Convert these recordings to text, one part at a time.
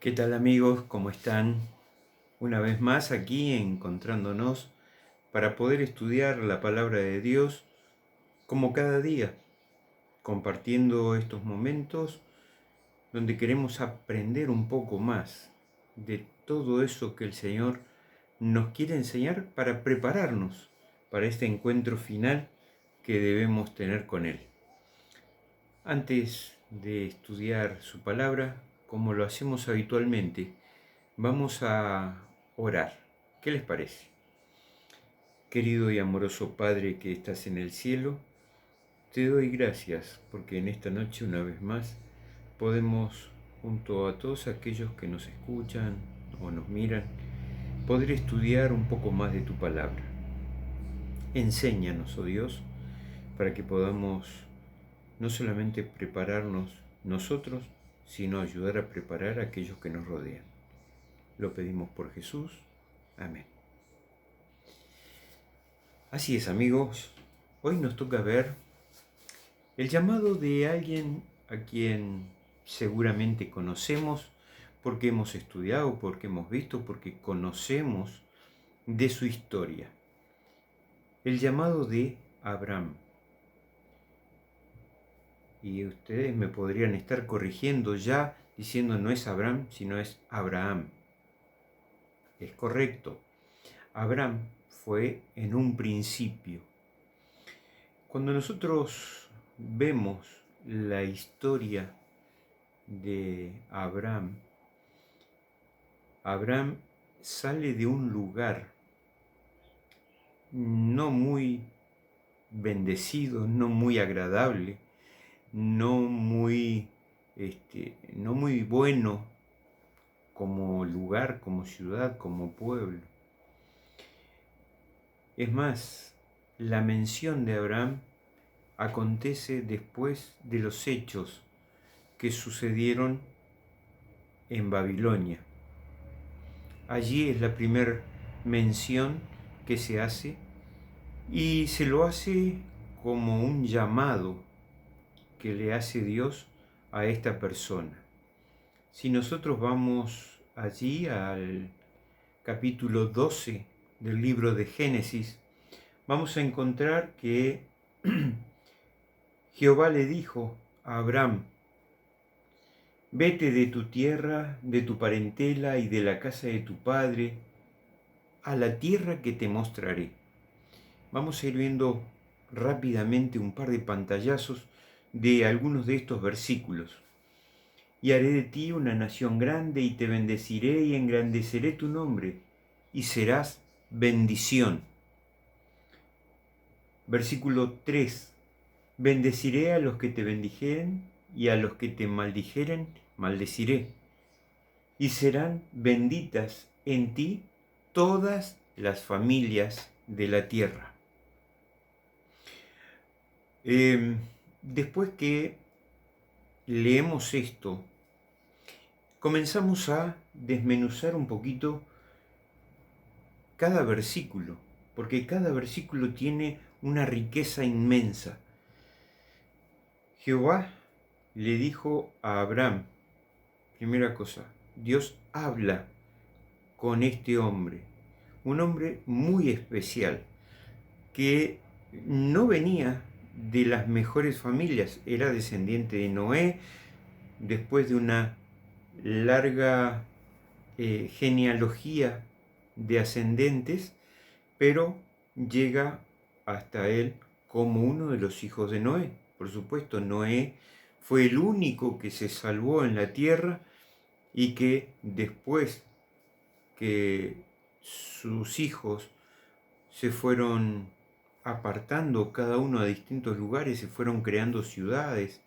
¿Qué tal amigos? ¿Cómo están? Una vez más aquí encontrándonos para poder estudiar la palabra de Dios como cada día, compartiendo estos momentos donde queremos aprender un poco más de todo eso que el Señor nos quiere enseñar para prepararnos para este encuentro final que debemos tener con Él. Antes de estudiar su palabra, como lo hacemos habitualmente, vamos a orar. ¿Qué les parece? Querido y amoroso Padre que estás en el cielo, te doy gracias porque en esta noche una vez más podemos, junto a todos aquellos que nos escuchan o nos miran, poder estudiar un poco más de tu palabra. Enséñanos, oh Dios, para que podamos no solamente prepararnos nosotros, sino ayudar a preparar a aquellos que nos rodean. Lo pedimos por Jesús. Amén. Así es, amigos. Hoy nos toca ver el llamado de alguien a quien seguramente conocemos porque hemos estudiado, porque hemos visto, porque conocemos de su historia. El llamado de Abraham. Y ustedes me podrían estar corrigiendo ya diciendo no es Abraham, sino es Abraham. Es correcto. Abraham fue en un principio. Cuando nosotros vemos la historia de Abraham, Abraham sale de un lugar no muy bendecido, no muy agradable, no muy, no muy bueno como lugar, como ciudad, como pueblo. Es más, la mención de Abraham acontece después de los hechos que sucedieron en Babilonia. Allí es la primera mención que se hace y se lo hace como un llamado que le hace Dios a esta persona. Si nosotros vamos allí al capítulo 12 del libro de Génesis, vamos a encontrar que Jehová le dijo a Abraham: vete de tu tierra, de tu parentela y de la casa de tu padre, a la tierra que te mostraré. Vamos a ir viendo rápidamente un par de pantallazos de algunos de estos versículos. Y haré de ti una nación grande y te bendeciré y engrandeceré tu nombre y serás bendición. Versículo 3. Bendeciré a los que te bendijeren y a los que te maldijeren, maldeciré. Y serán benditas en ti todas las familias de la tierra. Después que leemos esto, comenzamos a desmenuzar un poquito cada versículo, porque cada versículo tiene una riqueza inmensa. Jehová le dijo a Abraham, primera cosa, Dios habla con este hombre, un hombre muy especial, que no venía de las mejores familias, era descendiente de Noé, después de una larga genealogía de ascendentes, pero llega hasta él como uno de los hijos de Noé. Por supuesto, Noé fue el único que se salvó en la tierra y que después que sus hijos se fueron apartando cada uno a distintos lugares, se fueron creando ciudades,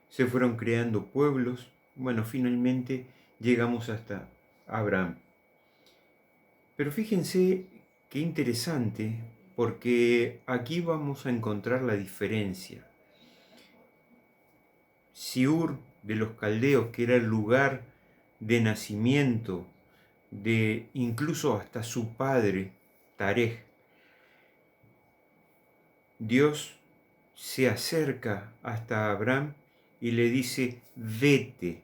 se fueron creando pueblos. Bueno, finalmente llegamos hasta Abraham. Pero fíjense qué interesante, porque aquí vamos a encontrar la diferencia. Siur de los caldeos, que era el lugar de nacimiento de incluso hasta su padre, Tarej. Dios se acerca hasta Abraham y le dice: vete,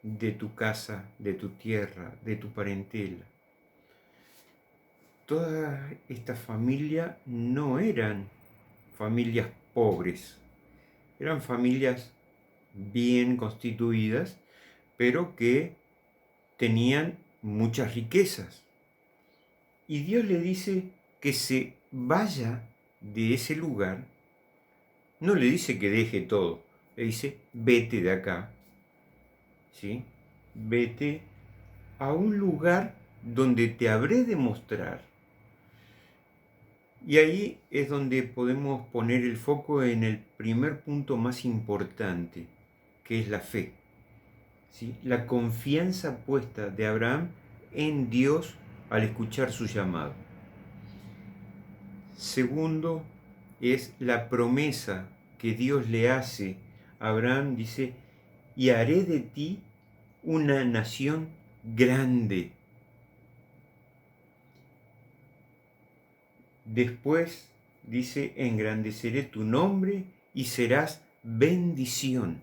de tu casa, de tu tierra, de tu parentela. Toda esta familia no eran familias pobres, eran familias bien constituidas, pero que tenían muchas riquezas. Y Dios le dice que se vaya de ese lugar. No le dice que deje todo, le dice vete de acá, ¿sí? Vete a un lugar donde te habré de mostrar. Y ahí es donde podemos poner el foco en el primer punto más importante, que es la fe, ¿sí? La confianza puesta de Abraham en Dios al escuchar su llamado. Segundo, es la promesa que Dios le hace a Abraham, dice, y haré de ti una nación grande. Después dice, engrandeceré tu nombre y serás bendición.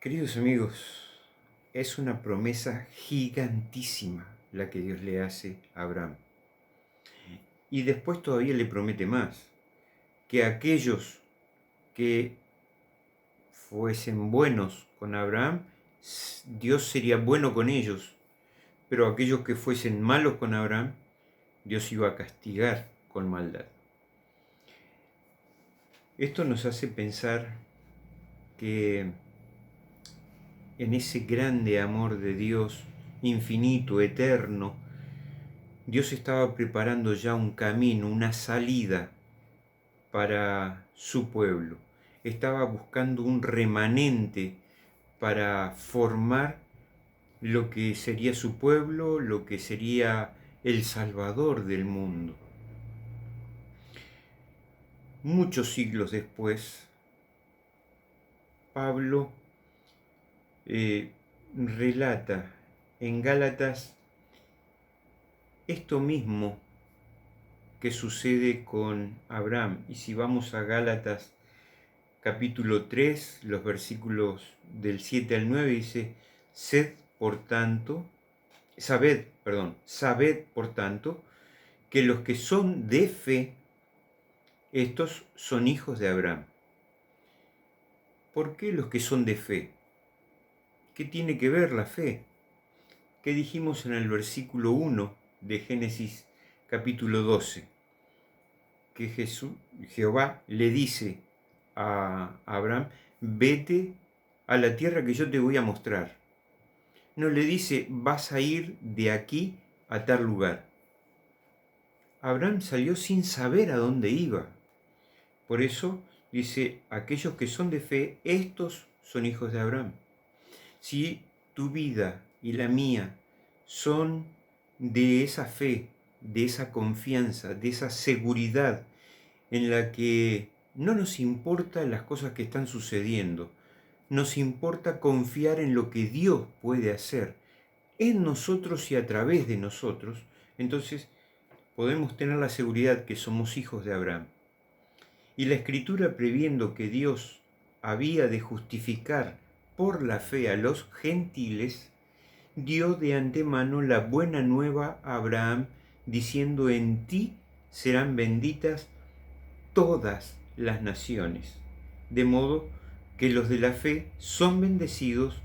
Queridos amigos, es una promesa gigantísima la que Dios le hace a Abraham. Y después todavía le promete más, que aquellos que fuesen buenos con Abraham, Dios sería bueno con ellos, pero aquellos que fuesen malos con Abraham, Dios iba a castigar con maldad. Esto nos hace pensar que en ese grande amor de Dios, infinito, eterno, Dios estaba preparando ya un camino, una salida para su pueblo. Estaba buscando un remanente para formar lo que sería su pueblo, lo que sería el Salvador del mundo. Muchos siglos después, Pablo relata en Gálatas esto mismo que sucede con Abraham. Y si vamos a Gálatas capítulo 3, los versículos del 7 al 9, dice, sabed por tanto, que los que son de fe, estos son hijos de Abraham. ¿Por qué los que son de fe? ¿Qué tiene que ver la fe? ¿Qué dijimos en el versículo 1 de Génesis capítulo 12? Que Jehová le dice a Abraham, vete a la tierra que yo te voy a mostrar. No le dice, vas a ir de aquí a tal lugar. Abraham salió sin saber a dónde iba. Por eso dice, aquellos que son de fe, estos son hijos de Abraham. Si tu vida y la mía son de esa fe, de esa confianza, de esa seguridad en la que no nos importa las cosas que están sucediendo, nos importa confiar en lo que Dios puede hacer en nosotros y a través de nosotros, entonces podemos tener la seguridad que somos hijos de Abraham. Y la Escritura, previendo que Dios había de justificar por la fe a los gentiles, dio de antemano la buena nueva a Abraham, diciendo, en ti serán benditas todas las naciones, de modo que los de la fe son bendecidos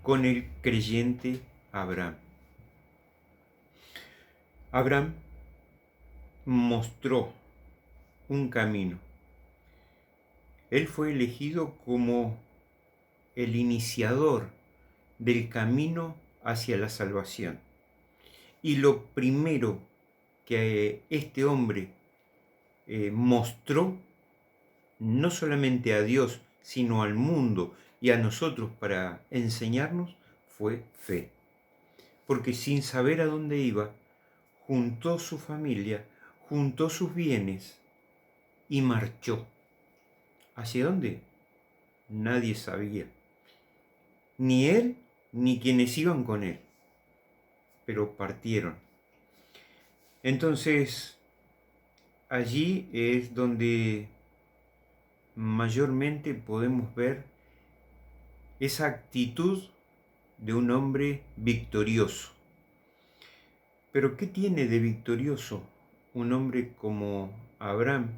con el creyente Abraham. Abraham mostró un camino. Él fue elegido como el iniciador del camino hacia la salvación. Y lo primero que este hombre mostró, no solamente a Dios, sino al mundo y a nosotros para enseñarnos, fue fe. Porque sin saber a dónde iba, juntó su familia, juntó sus bienes y marchó. ¿Hacia dónde? Nadie sabía. Ni él, ni quienes iban con él. Pero partieron. Entonces, allí es donde mayormente podemos ver esa actitud de un hombre victorioso. Pero ¿qué tiene de victorioso un hombre como Abraham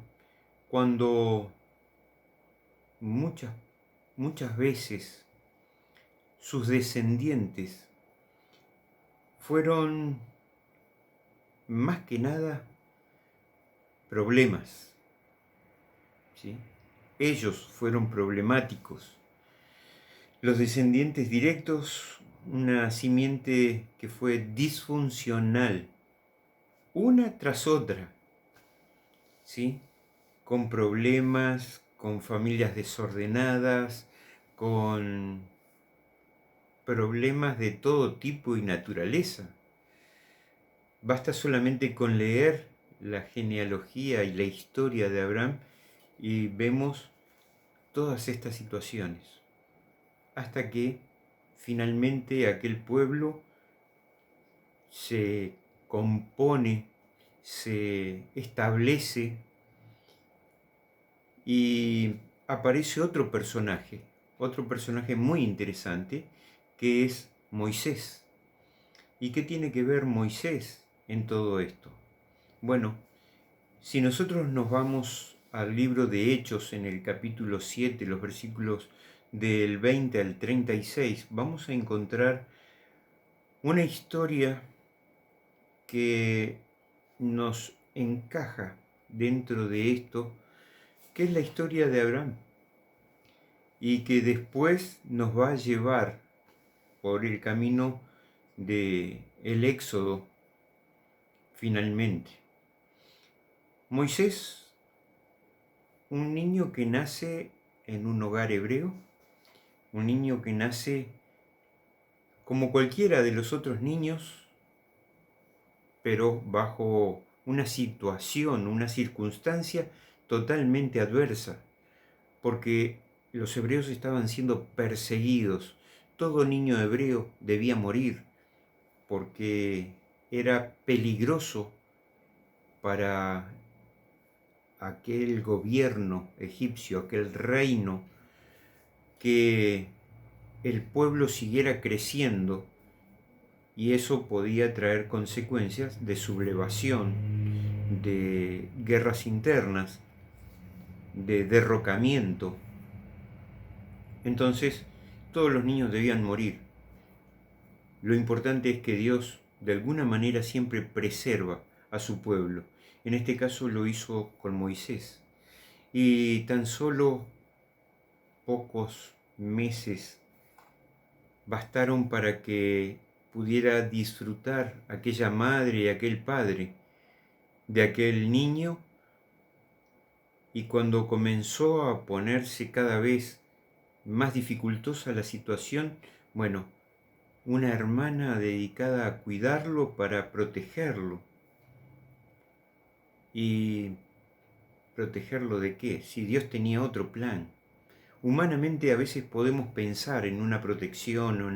cuando muchas veces sus descendientes fueron más que nada problemas, ¿sí? Ellos fueron problemáticos. Los descendientes directos, una simiente que fue disfuncional, una tras otra, ¿sí? Con problemas, con familias desordenadas, con problemas de todo tipo y naturaleza. Basta solamente con leer la genealogía y la historia de Abraham y vemos todas estas situaciones, hasta que finalmente aquel pueblo se compone, se establece y aparece otro personaje muy interesante, que es Moisés. ¿Y qué tiene que ver Moisés en todo esto? Bueno, si nosotros nos vamos al libro de Hechos en el capítulo 7, los versículos del 20 al 36, vamos a encontrar una historia que nos encaja dentro de esto, que es la historia de Abraham, y que después nos va a llevar por el camino de el Éxodo finalmente. Moisés, un niño que nace en un hogar hebreo, un niño que nace como cualquiera de los otros niños, pero bajo una situación, una circunstancia totalmente adversa, porque los hebreos estaban siendo perseguidos. Todo niño hebreo debía morir, porque era peligroso para aquel gobierno egipcio, aquel reino, que el pueblo siguiera creciendo, y eso podía traer consecuencias de sublevación, de guerras internas, de derrocamiento. Entonces, todos los niños debían morir. Lo importante es que Dios de alguna manera siempre preserva a su pueblo. En este caso lo hizo con Moisés. Y tan solo pocos meses bastaron para que pudiera disfrutar aquella madre y aquel padre de aquel niño, y cuando comenzó a ponerse cada vez más dificultosa la situación, bueno, una hermana dedicada a cuidarlo para protegerlo. ¿Y protegerlo de qué? Si Dios tenía otro plan. Humanamente a veces podemos pensar en una protección o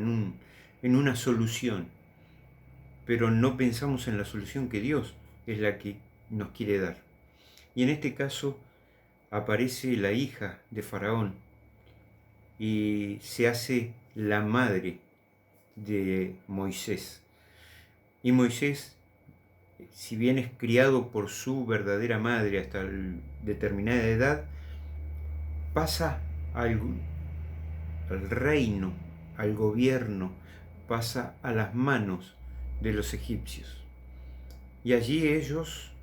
en una solución, pero no pensamos en la solución que Dios es la que nos quiere dar. Y en este caso aparece la hija de Faraón y se hace la madre de Moisés. Y Moisés, si bien es criado por su verdadera madre hasta determinada edad, pasa al reino, al gobierno, pasa a las manos de los egipcios. Y allí ellos,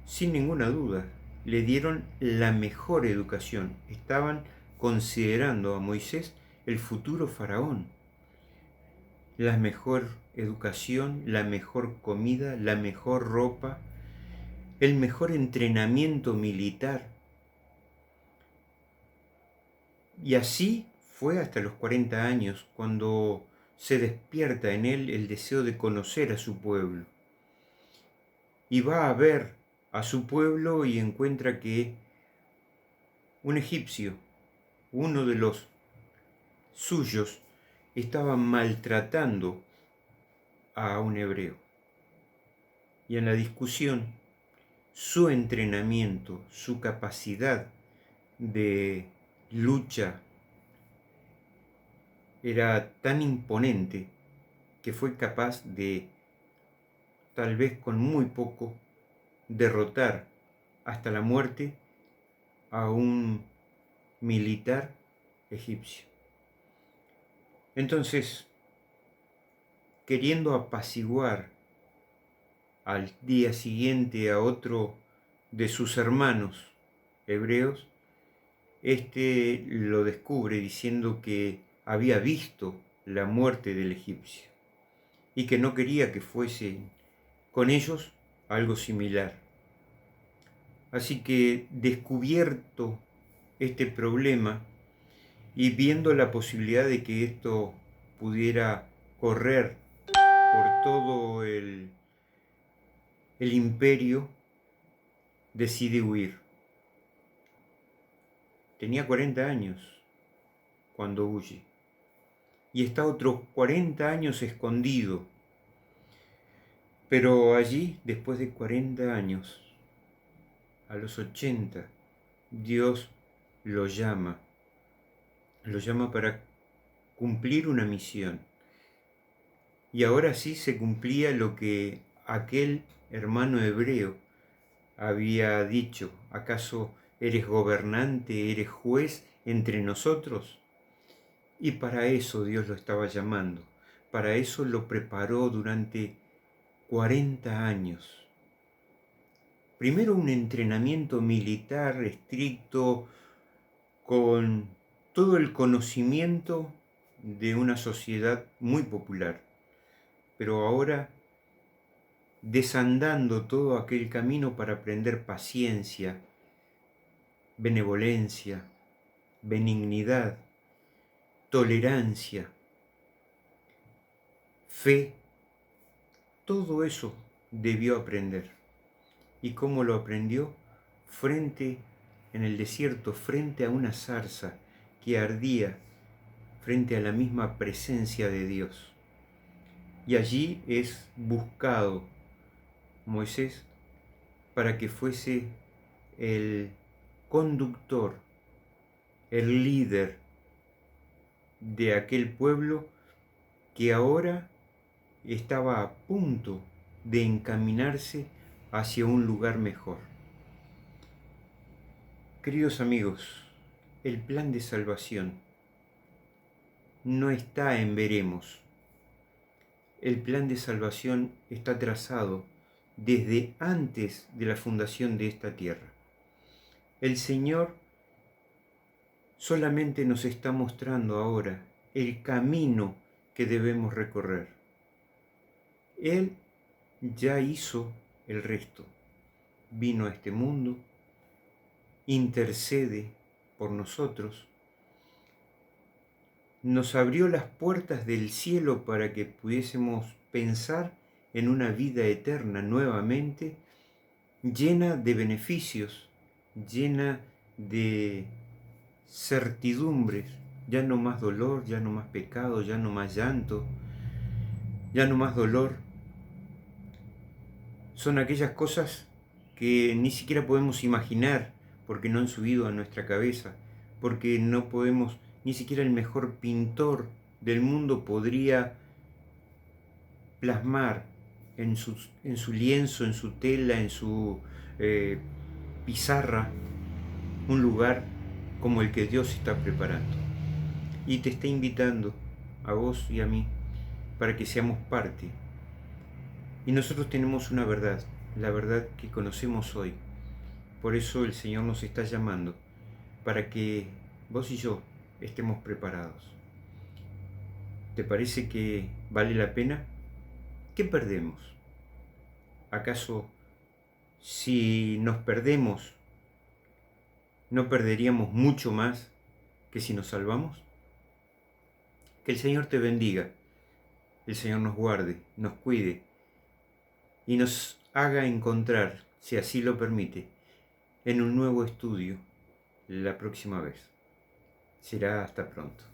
sin ninguna duda, le dieron la mejor educación. Estaban considerando a Moisés el futuro faraón. La mejor educación, la mejor comida, la mejor ropa, el mejor entrenamiento militar. Y así fue hasta los 40 años, cuando se despierta en él el deseo de conocer a su pueblo. Y va a ver a su pueblo y encuentra que un egipcio, uno de los suyos, estaba maltratando a un hebreo. Y en la discusión, su entrenamiento, su capacidad de lucha era tan imponente que fue capaz de, tal vez con muy poco, derrotar hasta la muerte a un militar egipcio. Entonces, queriendo apaciguar al día siguiente a otro de sus hermanos hebreos, este lo descubre diciendo que había visto la muerte del egipcio y que no quería que fuese con ellos algo similar. Así que, descubierto este problema y viendo la posibilidad de que esto pudiera correr por todo el imperio, decide huir. Tenía 40 años cuando huye y está otros 40 años escondido. Pero allí, después de 40 años, a los 80, Dios lo llama para cumplir una misión. Y ahora sí se cumplía lo que aquel hermano hebreo había dicho: ¿acaso eres gobernante, eres juez entre nosotros? Y para eso Dios lo estaba llamando, para eso lo preparó durante 40 años. Primero un entrenamiento militar estricto, con todo el conocimiento de una sociedad muy popular, pero ahora desandando todo aquel camino para aprender paciencia, benevolencia, benignidad, tolerancia, fe. Todo eso debió aprender. ¿Y cómo lo aprendió? En el desierto, frente a una zarza que ardía, frente a la misma presencia de Dios. Y allí es buscado Moisés para que fuese el conductor, el líder de aquel pueblo que ahora estaba a punto de encaminarse hacia un lugar mejor. Queridos amigos, el plan de salvación no está en veremos. El plan de salvación está trazado desde antes de la fundación de esta tierra. El Señor solamente nos está mostrando ahora el camino que debemos recorrer. Él ya hizo el resto. Vino a este mundo, intercede por nosotros, nos abrió las puertas del cielo para que pudiésemos pensar en una vida eterna nuevamente, llena de beneficios, llena de certidumbres, ya no más dolor, ya no más pecado, ya no más llanto, ya no más dolor. Son aquellas cosas que ni siquiera podemos imaginar porque no han subido a nuestra cabeza, porque no podemos, ni siquiera el mejor pintor del mundo podría plasmar en su lienzo, en su tela, en su pizarra, un lugar como el que Dios está preparando. Y te está invitando a vos y a mí para que seamos parte. Y nosotros tenemos una verdad, la verdad que conocemos hoy. Por eso el Señor nos está llamando, para que vos y yo estemos preparados. ¿Te parece que vale la pena? ¿Qué perdemos? ¿Acaso si nos perdemos, no perderíamos mucho más que si nos salvamos? Que el Señor te bendiga, el Señor nos guarde, nos cuide y nos haga encontrar, si así lo permite, en un nuevo estudio la próxima vez. Será hasta pronto.